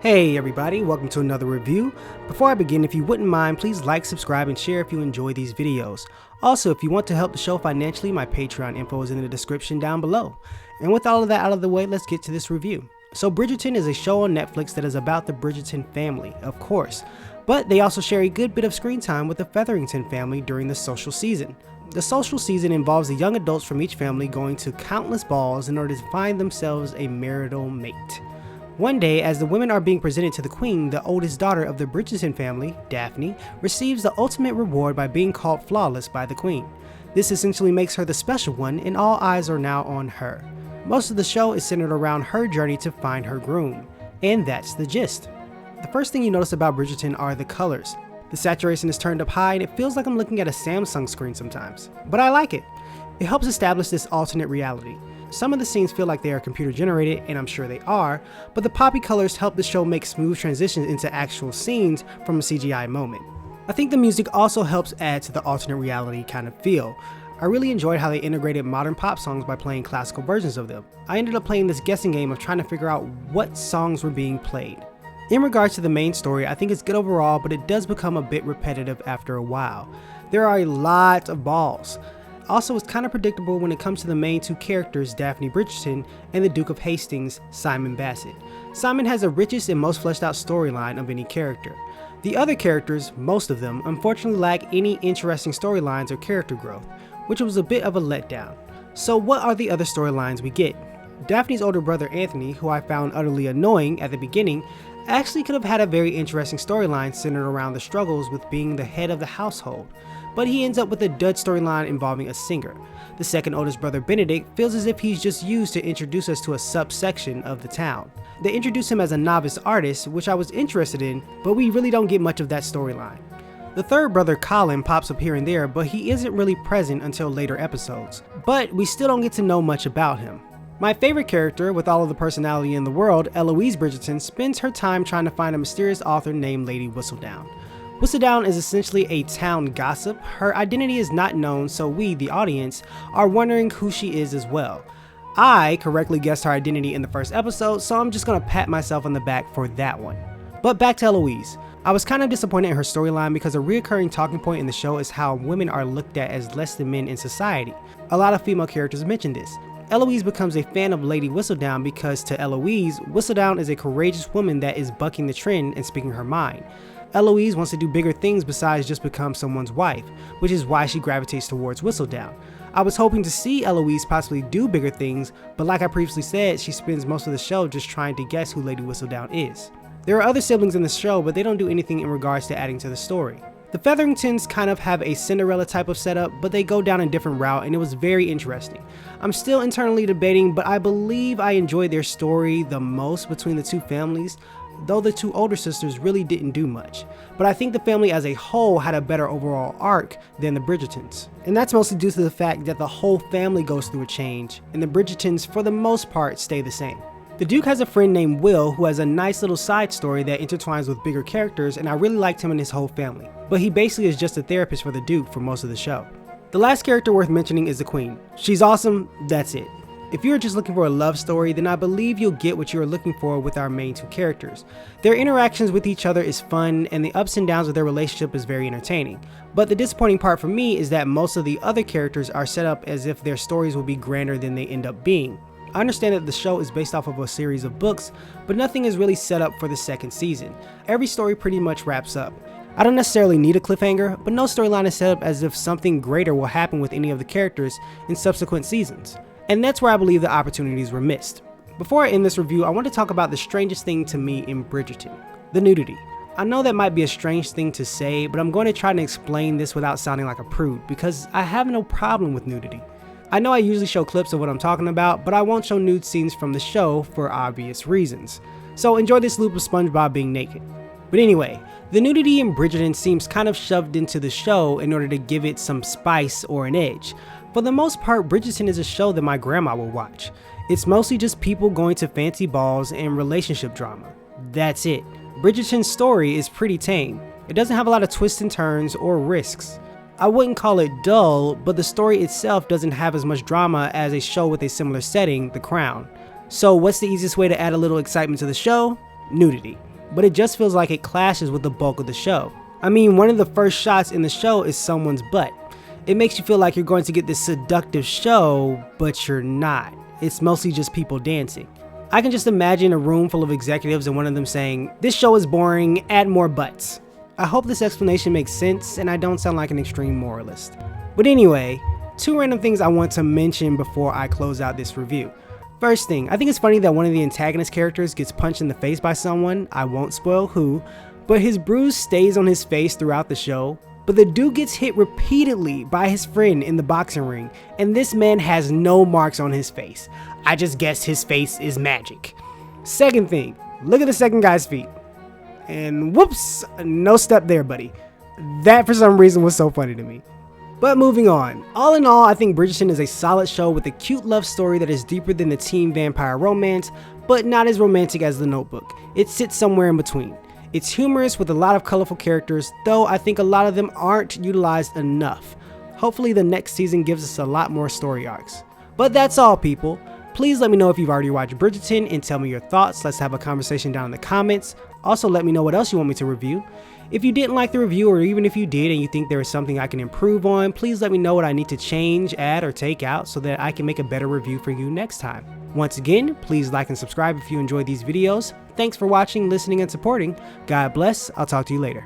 Hey everybody, welcome to another review. Before I begin, if you wouldn't mind, please like, subscribe, and share if you enjoy these videos. Also, if you want to help the show financially, my Patreon info is in the description down below. And with all of that out of the way, let's get to this review. So Bridgerton is a show on Netflix that is about the Bridgerton family, of course. But they also share a good bit of screen time with the Featherington family during the social season. The social season involves the young adults from each family going to countless balls in order to find themselves a marital mate. One day, as the women are being presented to the queen, the oldest daughter of the Bridgerton family, Daphne, receives the ultimate reward by being called flawless by the queen. This essentially makes her the special one, and all eyes are now on her. Most of the show is centered around her journey to find her groom, and that's the gist. The first thing you notice about Bridgerton are the colors. The saturation is turned up high and it feels like I'm looking at a Samsung screen sometimes, but I like it. It helps establish this alternate reality. Some of the scenes feel like they are computer generated, and I'm sure they are, but the poppy colors help the show make smooth transitions into actual scenes from a CGI moment. I think the music also helps add to the alternate reality kind of feel. I really enjoyed how they integrated modern pop songs by playing classical versions of them. I ended up playing this guessing game of trying to figure out what songs were being played. In regards to the main story, I think it's good overall, but it does become a bit repetitive after a while. There are a lot of balls. Also, it's kind of predictable when it comes to the main two characters, Daphne Bridgerton and the Duke of Hastings, Simon Bassett. Simon has the richest and most fleshed out storyline of any character. The other characters, most of them, unfortunately lack any interesting storylines or character growth, which was a bit of a letdown. So what are the other storylines we get? Daphne's older brother Anthony, who I found utterly annoying at the beginning, actually could have had a very interesting storyline centered around the struggles with being the head of the household, but he ends up with a dud storyline involving a singer. The second oldest brother Benedict feels as if he's just used to introduce us to a subsection of the town. They introduce him as a novice artist, which I was interested in, but we really don't get much of that storyline. The third brother Colin pops up here and there, but he isn't really present until later episodes, but we still don't get to know much about him. My favorite character, with all of the personality in the world, Eloise Bridgerton, spends her time trying to find a mysterious author named Lady Whistledown. Whistledown is essentially a town gossip. Her identity is not known, so we, the audience, are wondering who she is as well. I correctly guessed her identity in the first episode, so I'm just gonna pat myself on the back for that one. But back to Eloise. I was kind of disappointed in her storyline because a reoccurring talking point in the show is how women are looked at as less than men in society. A lot of female characters mention this. Eloise becomes a fan of Lady Whistledown because to Eloise, Whistledown is a courageous woman that is bucking the trend and speaking her mind. Eloise wants to do bigger things besides just become someone's wife, which is why she gravitates towards Whistledown. I was hoping to see Eloise possibly do bigger things, but like I previously said, she spends most of the show just trying to guess who Lady Whistledown is. There are other siblings in the show, but they don't do anything in regards to adding to the story. The Featheringtons kind of have a Cinderella type of setup, but they go down a different route and it was very interesting. I'm still internally debating, but I believe I enjoyed their story the most between the two families, though the two older sisters really didn't do much. But I think the family as a whole had a better overall arc than the Bridgertons. And that's mostly due to the fact that the whole family goes through a change, and the Bridgertons for the most part stay the same. The Duke has a friend named Will who has a nice little side story that intertwines with bigger characters, and I really liked him and his whole family. But he basically is just a therapist for the Duke for most of the show. The last character worth mentioning is the Queen. She's awesome, that's it. If you're just looking for a love story, then I believe you'll get what you're looking for with our main two characters. Their interactions with each other is fun, and the ups and downs of their relationship is very entertaining. But the disappointing part for me is that most of the other characters are set up as if their stories will be grander than they end up being. I understand that the show is based off of a series of books, but nothing is really set up for the second season. Every story pretty much wraps up. I don't necessarily need a cliffhanger, but no storyline is set up as if something greater will happen with any of the characters in subsequent seasons. And that's where I believe the opportunities were missed. Before I end this review, I want to talk about the strangest thing to me in Bridgerton, the nudity. I know that might be a strange thing to say, but I'm going to try to explain this without sounding like a prude, because I have no problem with nudity. I know I usually show clips of what I'm talking about, but I won't show nude scenes from the show for obvious reasons. So enjoy this loop of SpongeBob being naked. But anyway, the nudity in Bridgerton seems kind of shoved into the show in order to give it some spice or an edge. For the most part, Bridgerton is a show that my grandma will watch. It's mostly just people going to fancy balls and relationship drama. That's it. Bridgerton's story is pretty tame. It doesn't have a lot of twists and turns or risks. I wouldn't call it dull, but the story itself doesn't have as much drama as a show with a similar setting, The Crown. So what's the easiest way to add a little excitement to the show? Nudity. but it just feels like it clashes with the bulk of the show. I mean, one of the first shots in the show is someone's butt. It makes you feel like you're going to get this seductive show, but you're not. It's mostly just people dancing. I can just imagine a room full of executives and one of them saying, "This show is boring, add more butts." I hope this explanation makes sense and I don't sound like an extreme moralist. But anyway, 2 random things I want to mention before I close out this review. First thing, I think it's funny that one of the antagonist characters gets punched in the face by someone, I won't spoil who, but his bruise stays on his face throughout the show. But the dude gets hit repeatedly by his friend in the boxing ring, and this man has no marks on his face. I just guess his face is magic. Second thing, look at the second guy's feet. And whoops, no step there, buddy. That for some reason was so funny to me. But moving on, all in all, I think Bridgerton is a solid show with a cute love story that is deeper than the teen vampire romance, but not as romantic as The Notebook. It sits somewhere in between. It's humorous with a lot of colorful characters, though I think a lot of them aren't utilized enough. Hopefully the next season gives us a lot more story arcs. But that's all, people. Please let me know if you've already watched Bridgerton and tell me your thoughts. Let's have a conversation down in the comments. Also, let me know what else you want me to review. If you didn't like the review, or even if you did and you think there is something I can improve on, please let me know what I need to change, add, or take out so that I can make a better review for you next time. Once again, please like and subscribe if you enjoyed these videos. Thanks for watching, listening, and supporting. God bless. I'll talk to you later.